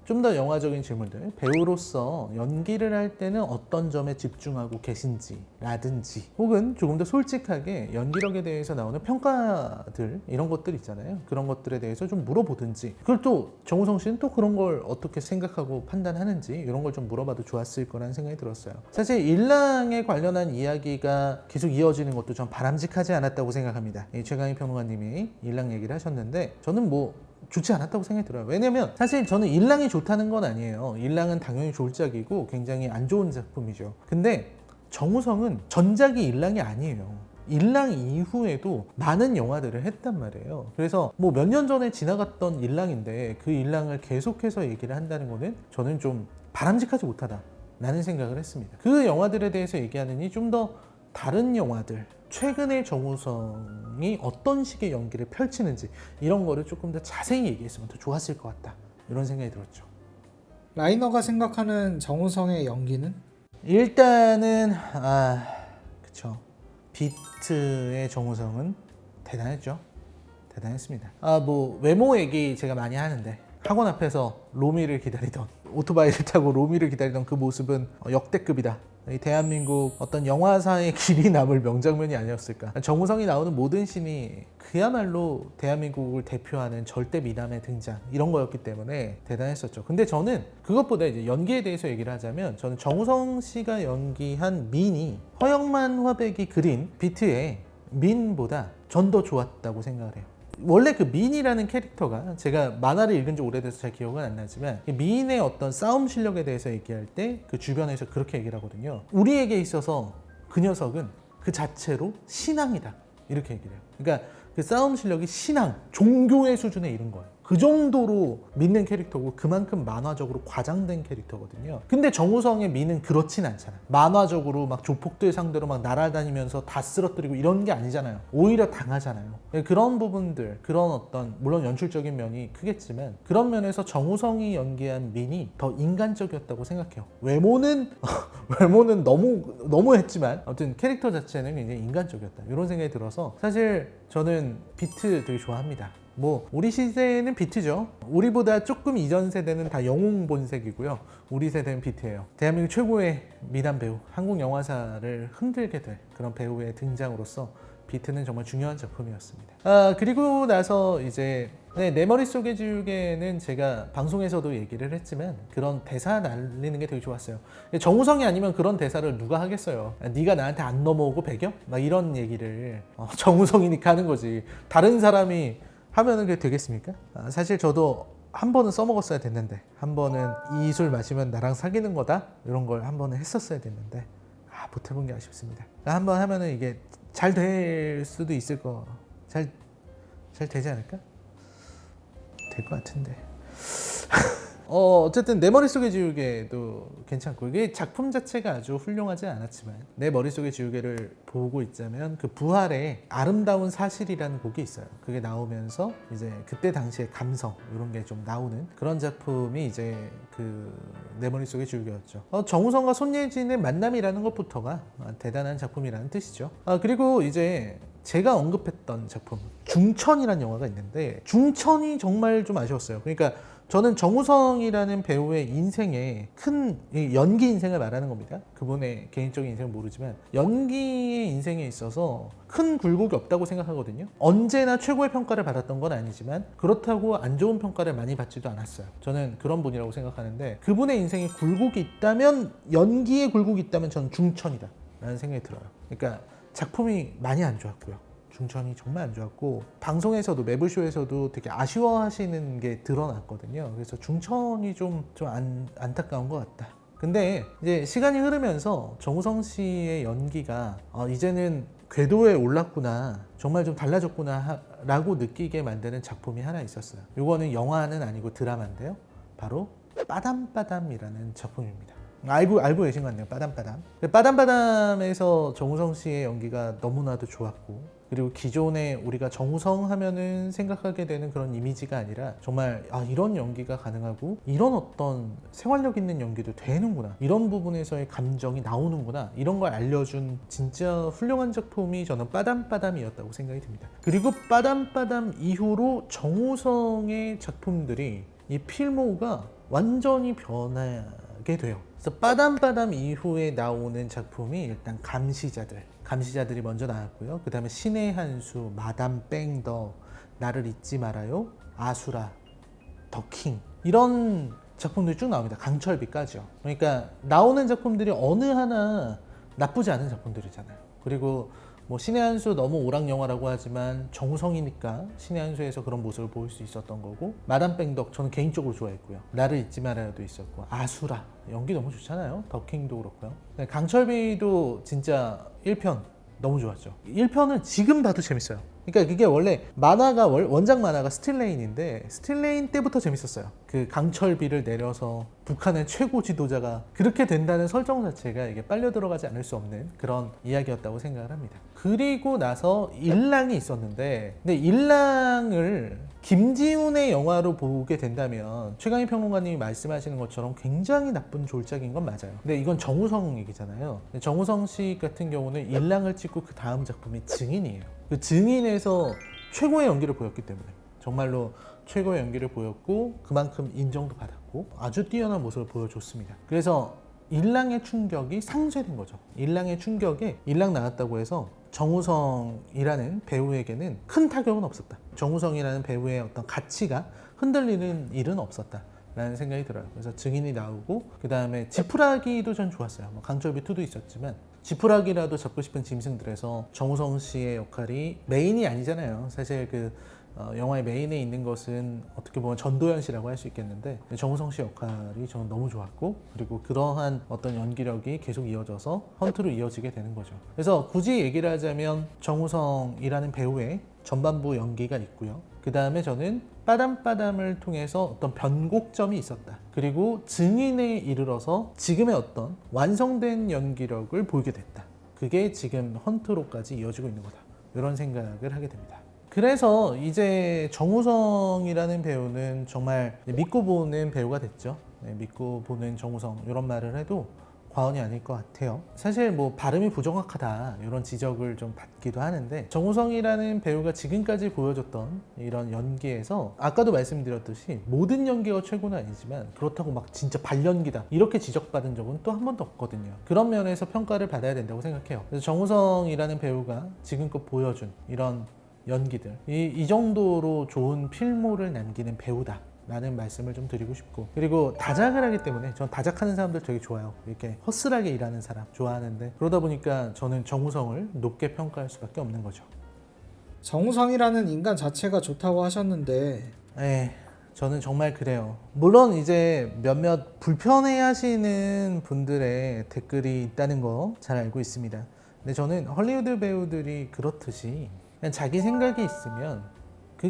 좀 더 영화적인 질문들, 배우로서 연기를 할 때는 어떤 점에 집중하고 계신지라든지, 혹은 조금 더 솔직하게 연기력에 대해서 나오는 평가들, 이런 것들 있잖아요. 그런 것들에 대해서 좀 물어보든지, 그걸 또 정우성 씨는 또 그런 걸 어떻게 생각하고 판단하는지, 이런 걸 좀 물어봐도 좋았을 거라는 생각이 들었어요. 사실 일랑에 관련한 이야기가 계속 이어지는 것도 전 바람직하지 않았다고 생각합니다. 최강희 평론가님이 일랑 얘기를 하셨는데 저는 뭐 좋지 않았다고 생각이 들어요. 왜냐면 사실 저는 일랑이 좋다는 건 아니에요. 일랑은 당연히 졸작이고 굉장히 안 좋은 작품이죠. 근데 정우성은 전작이 일랑이 아니에요. 일랑 이후에도 많은 영화들을 했단 말이에요. 그래서 뭐 몇 년 전에 지나갔던 일랑인데 그 일랑을 계속해서 얘기를 한다는 거는 저는 좀 바람직하지 못하다, 라는 생각을 했습니다. 그 영화들에 대해서 얘기하느니 좀 더 다른 영화들, 최근의 정우성이 어떤 식의 연기를 펼치는지 이런 거를 조금 더 자세히 얘기했으면 더 좋았을 것 같다, 이런 생각이 들었죠. 라이너가 생각하는 정우성의 연기는? 일단은 그쵸, 비트의 정우성은 대단했죠. 대단했습니다. 뭐 외모 얘기 제가 많이 하는데, 학원 앞에서 로미를 기다리던, 오토바이를 타고 로미를 기다리던 그 모습은 역대급이다. 이 대한민국 어떤 영화사의 길이 남을 명장면이 아니었을까. 정우성이 나오는 모든 씬이 그야말로 대한민국을 대표하는 절대 미남의 등장, 이런 거였기 때문에 대단했었죠. 근데 저는 그것보다 이제 연기에 대해서 얘기를 하자면, 저는 정우성 씨가 연기한 민이 허영만 화백이 그린 비트의 민보다 전 더 좋았다고 생각을 해요. 원래 그 민이라는 캐릭터가, 제가 만화를 읽은 지 오래돼서 잘 기억은 안 나지만, 민의 어떤 싸움 실력에 대해서 얘기할 때 그 주변에서 그렇게 얘기를 하거든요. 우리에게 있어서 그 녀석은 그 자체로 신앙이다, 이렇게 얘기를 해요. 그러니까 그 싸움 실력이 신앙, 종교의 수준에 이른 거예요. 그 정도로 믿는 캐릭터고, 그만큼 만화적으로 과장된 캐릭터거든요. 근데 정우성의 미는 그렇진 않잖아요. 만화적으로 막 조폭들 상대로 막 날아다니면서 다 쓰러뜨리고 이런 게 아니잖아요. 오히려 당하잖아요. 그런 부분들, 그런 어떤, 물론 연출적인 면이 크겠지만, 그런 면에서 정우성이 연기한 민이 더 인간적이었다고 생각해요. 외모는 너무 했지만, 아무튼 캐릭터 자체는 굉장히 인간적이었다, 이런 생각이 들어서 사실 저는 비트 되게 좋아합니다. 뭐 우리 시대는 비트죠. 우리보다 조금 이전 세대는 다 영웅 본색이고요. 우리 세대는 비트예요. 대한민국 최고의 미남 배우, 한국 영화사를 흔들게 될 그런 배우의 등장으로서 비트는 정말 중요한 작품이었습니다. 그리고 나서 이제 내 머릿속의 지우개는 제가 방송에서도 얘기를 했지만, 그런 대사 날리는 게 되게 좋았어요. 정우성이 아니면 그런 대사를 누가 하겠어요. 네가 나한테 안 넘어오고 배겨? 막 이런 얘기를 정우성이니까 하는 거지. 다른 사람이 하면은 그게 되겠습니까? 사실 저도 한 번은 써먹었어야 됐는데, 한 번은 이 술 마시면 나랑 사귀는 거다, 이런 걸 한 번은 했었어야 됐는데 못 해본 게 아쉽습니다. 한 번 하면은 이게 잘 될 수도 있을 거, 잘 되지 않을까? 될 것 같은데. 어쨌든 내 머릿속의 지우개도 괜찮고, 이게 작품 자체가 아주 훌륭하지 않았지만, 내 머릿속의 지우개를 보고 있자면 그 부활의 아름다운 사실이라는 곡이 있어요. 그게 나오면서 이제 그때 당시의 감성, 이런 게 좀 나오는 그런 작품이 이제 그 내 머릿속의 지우개였죠. 정우성과 손예진의 만남이라는 것부터가 대단한 작품이라는 뜻이죠. 그리고 이제 제가 언급했던 작품 중천이라는 영화가 있는데, 중천이 정말 좀 아쉬웠어요. 그러니까 저는 정우성이라는 배우의 인생에 큰 연기 인생을 말하는 겁니다. 그분의 개인적인 인생은 모르지만 연기의 인생에 있어서 큰 굴곡이 없다고 생각하거든요. 언제나 최고의 평가를 받았던 건 아니지만, 그렇다고 안 좋은 평가를 많이 받지도 않았어요. 저는 그런 분이라고 생각하는데, 그분의 인생에 굴곡이 있다면, 연기에 굴곡이 있다면 저는 중천이다 라는 생각이 들어요. 그러니까 작품이 많이 안 좋았고요. 중천이 정말 안 좋았고, 방송에서도, 매불쇼에서도 되게 아쉬워하시는 게 드러났거든요. 그래서 중천이 좀 안타까운 것 같다. 근데 이제 시간이 흐르면서 정우성 씨의 연기가 이제는 궤도에 올랐구나, 정말 좀 달라졌구나 라고 느끼게 만드는 작품이 하나 있었어요. 이거는 영화는 아니고 드라마인데요. 바로 빠담빠담이라는 작품입니다. 알고 계신 것 같네요. 빠담빠담. 빠담빠담에서 정우성 씨의 연기가 너무나도 좋았고, 그리고 기존에 우리가 정우성 하면은 생각하게 되는 그런 이미지가 아니라, 정말 이런 연기가 가능하고, 이런 어떤 생활력 있는 연기도 되는구나, 이런 부분에서의 감정이 나오는구나, 이런 걸 알려준 진짜 훌륭한 작품이 저는 빠담빠담이었다고 생각이 듭니다. 그리고 빠담빠담 이후로 정우성의 작품들이, 이 필모가 완전히 변하게 돼요. 그래서 빠담빠담 이후에 나오는 작품이 일단 감시자들이 먼저 나왔고요. 그 다음에 신의 한수, 마담 뺑더, 나를 잊지 말아요, 아수라, 더킹, 이런 작품들이 쭉 나옵니다. 강철비까지요. 그러니까 나오는 작품들이 어느 하나 나쁘지 않은 작품들이잖아요. 그리고 뭐 신의 한수 너무 오락 영화라고 하지만 정우성이니까 신의 한수에서 그런 모습을 보일 수 있었던 거고, 마담 뺑덕 저는 개인적으로 좋아했고요. 나를 잊지 말아요도 있었고, 아수라 연기 너무 좋잖아요. 더킹도 그렇고요. 강철비도 진짜 1편 너무 좋았죠. 1편은 지금 봐도 재밌어요. 그러니까 그게 원래 원작 만화가 스틸레인인데, 스틸레인 때부터 재밌었어요. 그 강철비를 내려서 북한의 최고 지도자가 그렇게 된다는 설정 자체가 이게 빨려 들어가지 않을 수 없는 그런 이야기였다고 생각을 합니다. 그리고 나서 일랑이 있었는데, 근데 일랑을 김지훈의 영화로 보게 된다면 최강희 평론가님이 말씀하시는 것처럼 굉장히 나쁜 졸작인 건 맞아요. 근데 이건 정우성 얘기잖아요. 근데 정우성 씨 같은 경우는 일랑을 찍고 그 다음 작품이 증인이에요. 그 증인에서 최고의 연기를 보였기 때문에 정말로 최고의 연기를 보였고 그만큼 인정도 받았고 아주 뛰어난 모습을 보여줬습니다. 그래서 일랑의 충격이 상쇄된 거죠. 일랑의 충격에 일랑 나왔다고 해서 정우성이라는 배우에게는 큰 타격은 없었다. 정우성이라는 배우의 어떤 가치가 흔들리는 일은 없었다 라는 생각이 들어요. 그래서 증인이 나오고 그 다음에 지푸라기도 전 좋았어요. 뭐 강철비 2도 있었지만 지푸라기라도 잡고 싶은 짐승들에서 정우성 씨의 역할이 메인이 아니잖아요. 사실 그 영화의 메인에 있는 것은 어떻게 보면 전도연 씨라고 할 수 있겠는데 정우성 씨 역할이 저는 너무 좋았고, 그리고 그러한 어떤 연기력이 계속 이어져서 헌트로 이어지게 되는 거죠. 그래서 굳이 얘기를 하자면 정우성이라는 배우의 전반부 연기가 있고요. 그 다음에 저는 빠담빠담을 통해서 어떤 변곡점이 있었다. 그리고 증인에 이르러서 지금의 어떤 완성된 연기력을 보이게 됐다. 그게 지금 헌트로까지 이어지고 있는 거다. 이런 생각을 하게 됩니다. 그래서 이제 정우성이라는 배우는 정말 믿고 보는 배우가 됐죠. 네, 믿고 보는 정우성, 이런 말을 해도 과언이 아닐 것 같아요. 사실 뭐 발음이 부정확하다 이런 지적을 좀 받기도 하는데, 정우성이라는 배우가 지금까지 보여줬던 이런 연기에서 아까도 말씀드렸듯이 모든 연기가 최고는 아니지만 그렇다고 막 진짜 발연기다 이렇게 지적받은 적은 또 한 번도 없거든요. 그런 면에서 평가를 받아야 된다고 생각해요. 그래서 정우성이라는 배우가 지금껏 보여준 이런 연기들, 이 정도로 좋은 필모를 남기는 배우다 라는 말씀을 좀 드리고 싶고, 그리고 다작을 하기 때문에 전 다작하는 사람들 되게 좋아요. 이렇게 허슬하게 일하는 사람 좋아하는데, 그러다 보니까 저는 정우성을 높게 평가할 수밖에 없는 거죠. 정우성이라는 인간 자체가 좋다고 하셨는데 저는 정말 그래요. 물론 이제 몇몇 불편해하시는 분들의 댓글이 있다는 거 잘 알고 있습니다. 근데 저는 헐리우드 배우들이 그렇듯이 그냥 자기 생각이 있으면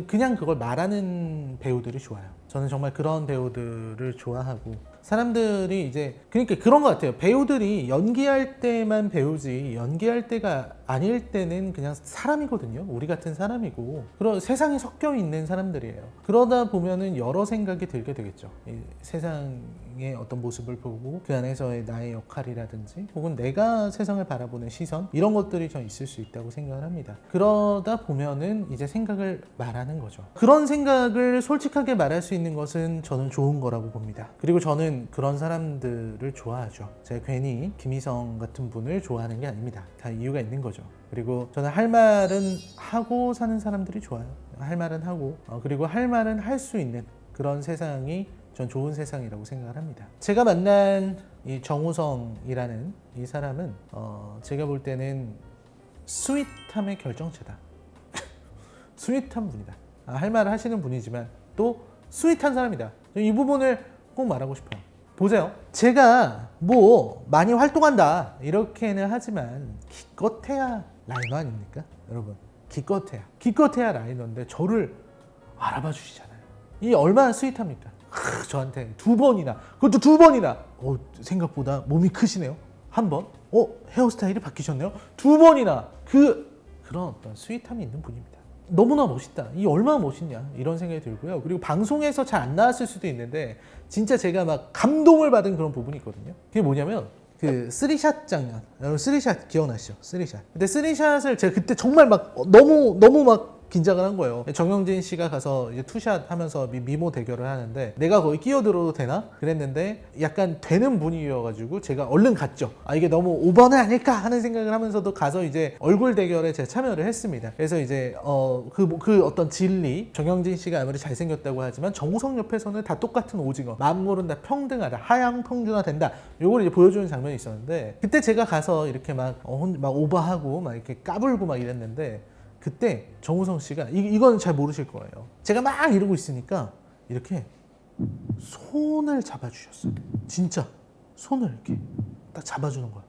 그냥 그걸 말하는 배우들이 좋아요. 저는 정말 그런 배우들을 좋아하고, 사람들이 이제 그러니까 그런 것 같아요. 배우들이 연기할 때만 배우지 연기할 때가 아닐 때는 그냥 사람이거든요. 우리 같은 사람이고 그런 세상에 섞여 있는 사람들이에요. 그러다 보면은 여러 생각이 들게 되겠죠. 이 세상의 어떤 모습을 보고 그 안에서의 나의 역할이라든지 혹은 내가 세상을 바라보는 시선, 이런 것들이 전 있을 수 있다고 생각을 합니다. 그러다 보면은 이제 생각을 말하는 거죠. 그런 생각을 솔직하게 말할 수 있는 것은 저는 좋은 거라고 봅니다. 그리고 저는 그런 사람들을 좋아하죠. 제가 괜히 김희성 같은 분을 좋아하는 게 아닙니다. 다 이유가 있는 거죠. 그리고 저는 할 말은 하고 사는 사람들이 좋아요. 할 말은 하고 그리고 할 말은 할 수 있는 그런 세상이 전 좋은 세상이라고 생각을 합니다. 제가 만난 이 정우성이라는 이 사람은 제가 볼 때는 스윗함의 결정체다. 스윗한 분이다. 할 말을 하시는 분이지만 또 스윗한 사람이다. 이 부분을 꼭 말하고 싶어요. 보세요. 제가 뭐 많이 활동한다 이렇게는 하지만 기껏해야 라이너 아닙니까? 여러분, 기껏해야 라이너인데 저를 알아봐 주시잖아요. 이 얼마나 스윗합니까? 저한테 2번이나, 그것도 2번이나 생각보다 몸이 크시네요. 한 번, 헤어스타일이 바뀌셨네요. 2번이나 그런 어떤 스윗함이 있는 분입니다. 너무나 멋있다. 이 얼마나 멋있냐 이런 생각이 들고요. 그리고 방송에서 잘 안 나왔을 수도 있는데 진짜 제가 막 감동을 받은 그런 부분이 있거든요. 그게 뭐냐면 그 3샷 장면. 여러분 3샷 기억나시죠? 3샷. 근데 3샷을 제가 그때 정말 막 너무 막 긴장을 한 거예요. 정영진 씨가 가서 이제 투샷 하면서 미모 대결을 하는데 내가 거기 끼어들어도 되나? 그랬는데 약간 되는 분위기여가지고 제가 얼른 갔죠. 이게 너무 오버는 아닐까 하는 생각을 하면서도 가서 이제 얼굴 대결에 제가 참여를 했습니다. 그래서 이제 그 어떤 진리, 정영진 씨가 아무리 잘생겼다고 하지만 정우성 옆에서는 다 똑같은 오징어, 만물은 다 평등하다, 하향 평준화된다, 요걸 이제 보여주는 장면이 있었는데, 그때 제가 가서 이렇게 막 오버하고 막 이렇게 까불고 막 이랬는데, 그때 정우성 씨가 이건 잘 모르실 거예요. 제가 막 이러고 있으니까 이렇게 손을 잡아주셨어요. 진짜 손을 이렇게 딱 잡아주는 거야.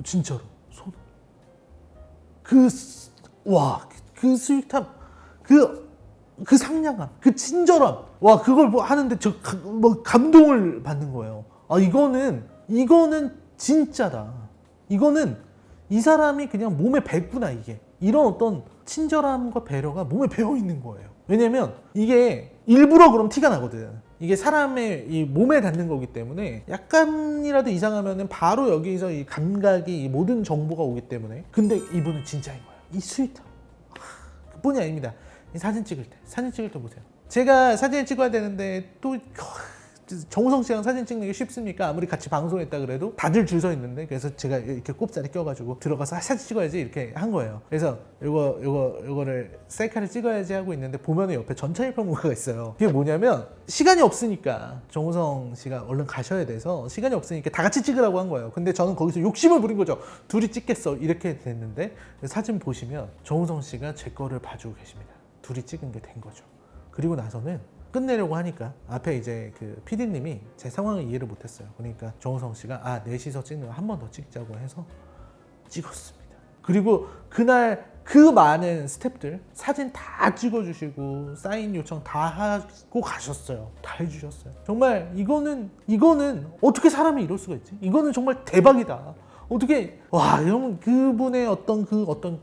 진짜로 손을. 그 스윗함, 그 상냥함, 그 친절함, 와 그걸 뭐 하는데 뭐 감동을 받는 거예요. 아 이거는 진짜다. 이거는 이 사람이 그냥 몸에 뱄구나. 이게 이런 어떤 친절함과 배려가 몸에 배어 있는 거예요. 왜냐면 이게 일부러 그럼 티가 나거든. 이게 사람의 이 몸에 닿는 거기 때문에 약간이라도 이상하면은 바로 여기서 이 감각이 이 모든 정보가 오기 때문에. 근데 이분은 진짜인 거예요. 이 스윗함 그뿐이 아닙니다. 이 사진 찍을 때 보세요. 제가 사진을 찍어야 되는데 또 정우성 씨랑 사진 찍는 게 쉽습니까? 아무리 같이 방송했다 그래도 다들 줄 서 있는데, 그래서 제가 이렇게 꼽사리 껴가지고 들어가서 사진 찍어야지 이렇게 한 거예요. 그래서 요거를 셀카를 찍어야지 하고 있는데 보면은 옆에 전차일 평론가가 있어요. 그게 뭐냐면 시간이 없으니까 정우성 씨가 얼른 가셔야 돼서 시간이 없으니까 다 같이 찍으라고 한 거예요. 근데 저는 거기서 욕심을 부린 거죠. 둘이 찍겠어 이렇게 됐는데 사진 보시면 정우성 씨가 제 거를 봐주고 계십니다. 둘이 찍은 게 된 거죠. 그리고 나서는 끝내려고 하니까 앞에 이제 그 PD님이 제 상황을 이해를 못했어요. 그러니까 정우성 씨가 넷이서 찍는 거 한 번 더 찍자고 해서 찍었습니다. 그리고 그날 그 많은 스태프들 사진 다 찍어주시고 사인 요청 다 하고 가셨어요. 다 해주셨어요. 정말 이거는 어떻게 사람이 이럴 수가 있지? 이거는 정말 대박이다. 어떻게 여러분 그분의 어떤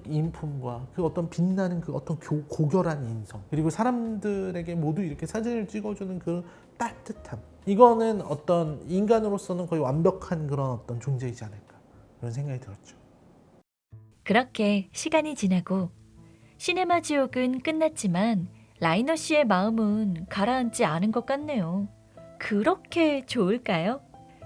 인품과 그 어떤 빛나는 그 어떤 고결한 인성, 그리고 사람들에게 모두 이렇게 사진을 찍어주는 그 따뜻함, 이거는 어떤 인간으로서는 거의 완벽한 그런 어떤 존재이지 않을까, 그런 생각이 들었죠. 그렇게 시간이 지나고 시네마 지옥은 끝났지만 라이너 씨의 마음은 가라앉지 않은 것 같네요. 그렇게 좋을까요?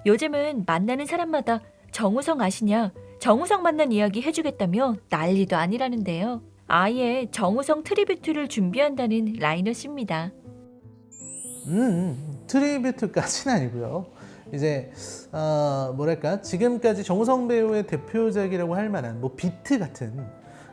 요즘은 만나는 사람마다 정우성 아시냐? 정우성 만난 이야기 해주겠다며 난리도 아니라는데요. 아예 정우성 트리뷰트를 준비한다는 라이너 씨입니다. 트리뷰트까지는 아니고요. 이제 뭐랄까 지금까지 정우성 배우의 대표작이라고 할 만한 뭐 비트 같은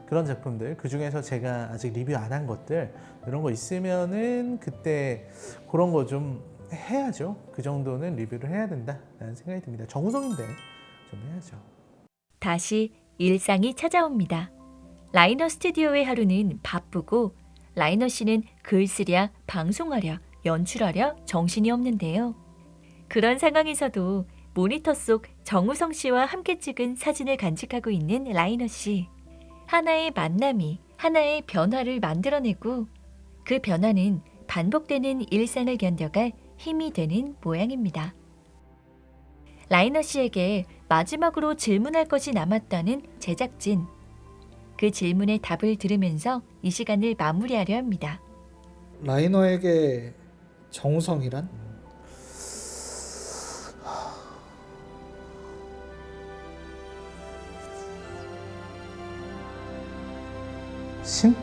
그런 작품들, 그 중에서 제가 아직 리뷰 안 한 것들 이런 거 있으면은 그때 그런 거 좀 해야죠. 그 정도는 리뷰를 해야 된다라는 생각이 듭니다. 정우성인데 좀 해야죠. 다시 일상이 찾아옵니다. 라이너 스튜디오의 하루는 바쁘고 라이너 씨는 글 쓰랴, 방송하랴, 연출하랴 정신이 없는데요. 그런 상황에서도 모니터 속 정우성 씨와 함께 찍은 사진을 간직하고 있는 라이너 씨. 하나의 만남이 하나의 변화를 만들어내고 그 변화는 반복되는 일상을 견뎌갈 힘이 되는 모양입니다. 라이너 씨에게 마지막으로 질문할 것이 남았다는 제작진. 그 질문의 답을 들으면서 이 시간을 마무리하려 합니다. 라이너에게 정우성이란? 신?